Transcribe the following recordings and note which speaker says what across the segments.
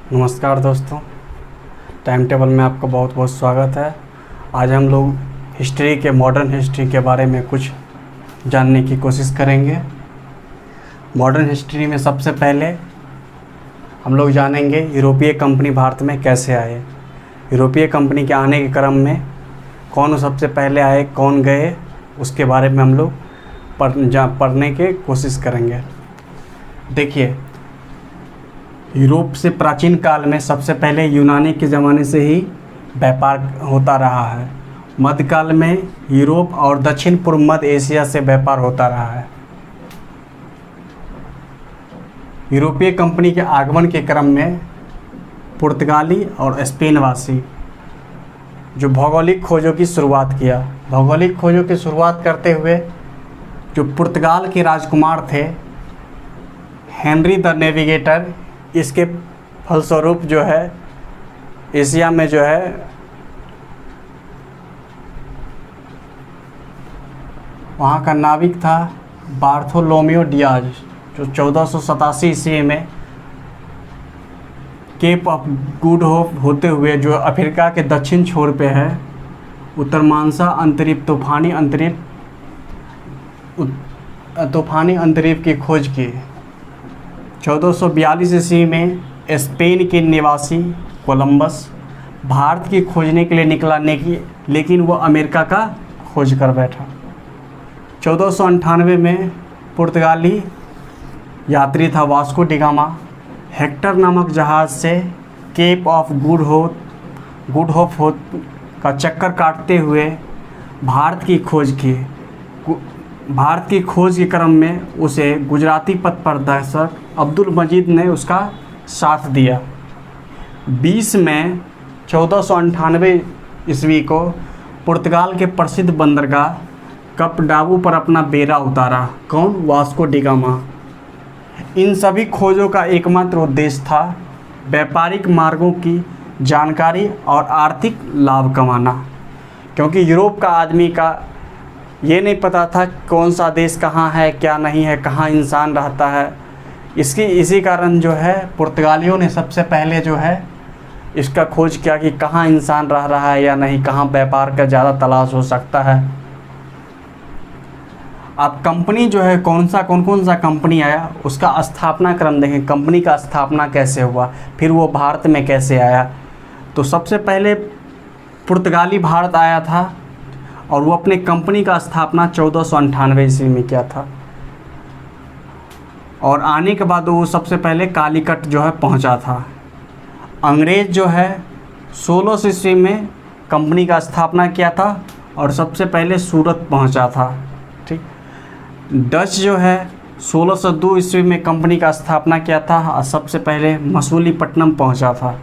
Speaker 1: नमस्कार दोस्तों, time table में आपका बहुत बहुत स्वागत है। आज हम लोग हिस्ट्री के मॉडर्न हिस्ट्री के बारे में कुछ जानने की कोशिश करेंगे। मॉडर्न हिस्ट्री में सबसे पहले हम लोग जानेंगे यूरोपीय कंपनी भारत में कैसे आए। यूरोपीय कंपनी के आने के क्रम में कौन सबसे पहले आए, कौन गए, उसके बारे में हम लोग पढ़ने की कोशिश करेंगे। देखिए, यूरोप से प्राचीन काल में सबसे पहले यूनानी के ज़माने से ही व्यापार होता रहा है। मध्यकाल में यूरोप और दक्षिण पूर्व मध्य एशिया से व्यापार होता रहा है। यूरोपीय कंपनी के आगमन के क्रम में पुर्तगाली और स्पेनवासी जो भौगोलिक खोजों की शुरुआत किया। भौगोलिक खोजों की शुरुआत करते हुए जो पुर्तगाल के राजकुमार थे हेनरी द नेविगेटर, इसके फलस्वरूप जो है एशिया में जो है वहाँ का नाविक था बार्थोलोमेओ डियाज, जो 1487 ईस्वी में केप ऑफ गुड होप होते हुए जो अफ्रीका के दक्षिण छोर पे है, उत्तरमांसा अंतरिक्ष तूफानी अंतरिक्ष की खोज की। 1442 ईस्वी में स्पेन के निवासी कोलंबस भारत की खोजने के लिए निकला, लेकिन वो अमेरिका का खोज कर बैठा। 1498 में पुर्तगाली यात्री था वास्को डी गामा, हेक्टर नामक जहाज़ से केप ऑफ गुड होप का चक्कर काटते हुए भारत की खोज की। भारत की खोज के क्रम में उसे गुजराती पथ प्रदर्शक अब्दुल मजीद ने उसका साथ दिया। 20 मई 1498 ईस्वी को पुर्तगाल के प्रसिद्ध बंदरगाह कपडावू पर अपना बेड़ा उतारा। कौन? Vasco D gamma. इन सभी खोजों का एकमात्र उद्देश्य था व्यापारिक मार्गों की जानकारी और आर्थिक लाभ कमाना, क्योंकि यूरोप का आदमी का ये नहीं पता था कौन सा देश कहाँ है, क्या नहीं है, कहाँ इंसान रहता है। इसी कारण जो है पुर्तगालियों ने सबसे पहले जो है इसका खोज किया कि कहाँ इंसान रह रहा है या नहीं, कहाँ व्यापार का ज़्यादा तलाश हो सकता है। अब कंपनी जो है कौन कौन सा कंपनी आया, उसका स्थापना क्रम देखें। कंपनी का स्थापना कैसे हुआ, फिर वो भारत में कैसे आया। तो सबसे पहले पुर्तगाली भारत आया था और वो अपने कंपनी का स्थापना 1498 ईस्वी में किया था। और आने के बाद वो सबसे पहले कालीकट जो है पहुंचा था। अंग्रेज़ जो है 1600 ईस्वी में कंपनी का स्थापना किया था और सबसे पहले सूरत पहुंचा था। ठीक। डच जो है 1602 ईस्वी में कंपनी का स्थापना किया था और सबसे पहले मसूलीपट्टनम पहुंचा था।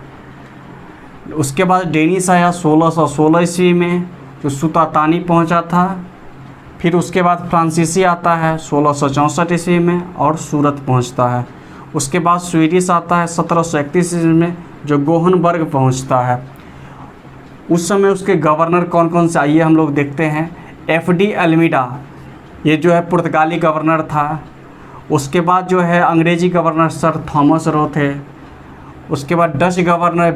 Speaker 1: उसके बाद डेनिश आया 1616 ईस्वी में, जो सुतातानी पहुंचा था। फिर उसके बाद फ्रांसीसी आता है 1664 ईस्वी में और सूरत पहुंचता है। उसके बाद स्वीडिश आता है 1731 ईस्वी में, जो गोहनबर्ग पहुंचता है। उस समय उसके गवर्नर कौन कौन से, आइए हम लोग देखते हैं। एफडी अल्मीडा, ये जो है पुर्तगाली गवर्नर था। उसके बाद जो है अंग्रेज़ी गवर्नर सर थॉमस रो थे। उसके बाद डच गवर्नर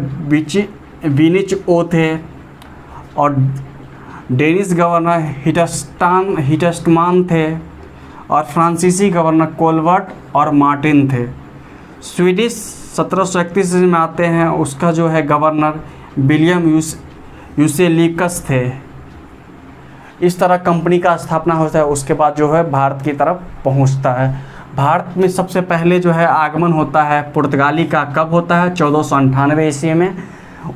Speaker 1: विनिच ओ थे और डेनिश गवर्नर हिटस्टमान थे और फ्रांसीसी गवर्नर कोलवर्ट और मार्टिन थे। स्वीडिश 1731 में आते हैं, उसका जो है गवर्नर विलियम यूसेलिकस थे। इस तरह कंपनी का स्थापना होता है। उसके बाद जो है भारत की तरफ पहुंचता है। भारत में सबसे पहले जो है आगमन होता है पुर्तगाली का, कब होता है? 1498 ईस्वी में।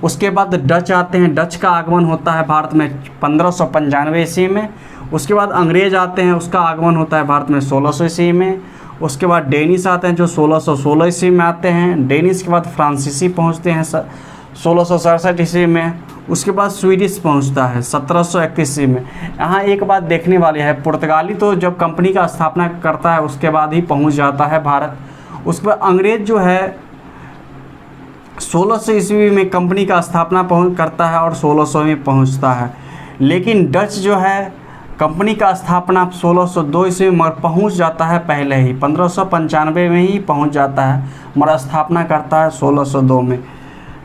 Speaker 1: उसके बाद डच आते हैं, डच का आगमन होता है भारत में 1595 ईस्वी में। उसके बाद अंग्रेज़ आते हैं, उसका आगमन होता है भारत में 1600 ईस्वी में। उसके बाद डेनिश आते हैं जो 1616 ईस्वी में आते हैं। डेनिश के बाद फ्रांसीसी पहुंचते हैं 1667 ईस्वी में। उसके बाद स्वीडिश पहुंचता है 1731 ईस्वी में। यहाँ एक बात देखने वाली है, पुर्तगाली तो जब कंपनी का स्थापना करता है उसके बाद ही पहुँच जाता है भारत। उसके बाद अंग्रेज़ जो है 1600 ईस्वी में कंपनी का स्थापना करता है और 1600 में पहुंचता है। लेकिन डच जो है कंपनी का स्थापना 1602 ईस्वी में, मगर पहुंच जाता है पहले ही 1595 में ही पहुंच जाता है, मगर स्थापना करता है 1602 में।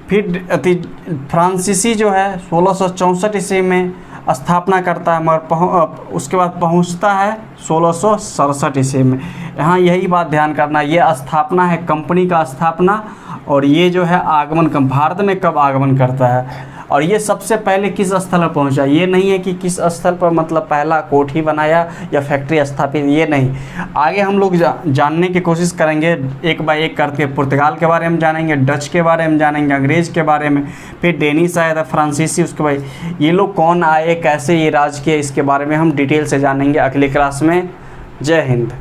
Speaker 1: फिर फ्रांसीसी जो है 1664 ईस्वी में स्थापना करता है, मगर उसके बाद पहुंचता है 1667 ईस्वी में। यहाँ यही बात ध्यान करना, ये स्थापना है कंपनी का स्थापना, और ये जो है आगमन भारत में कब आगमन करता है, और ये सबसे पहले किस स्थल पर पहुंचा। ये नहीं है कि किस स्थल पर मतलब पहला कोठी बनाया या फैक्ट्री स्थापित, ये नहीं। आगे हम लोग जानने की कोशिश करेंगे एक बाय एक करके। पुर्तगाल के बारे में जानेंगे, डच के बारे में जानेंगे, अंग्रेज़ के बारे में, फिर डेनिश आया था, फ्रांसीसी, उसके बाद ये लोग कौन आए, कैसे ये राज किए, इसके बारे में हम डिटेल से जानेंगे अगली क्लास में। जय हिंद।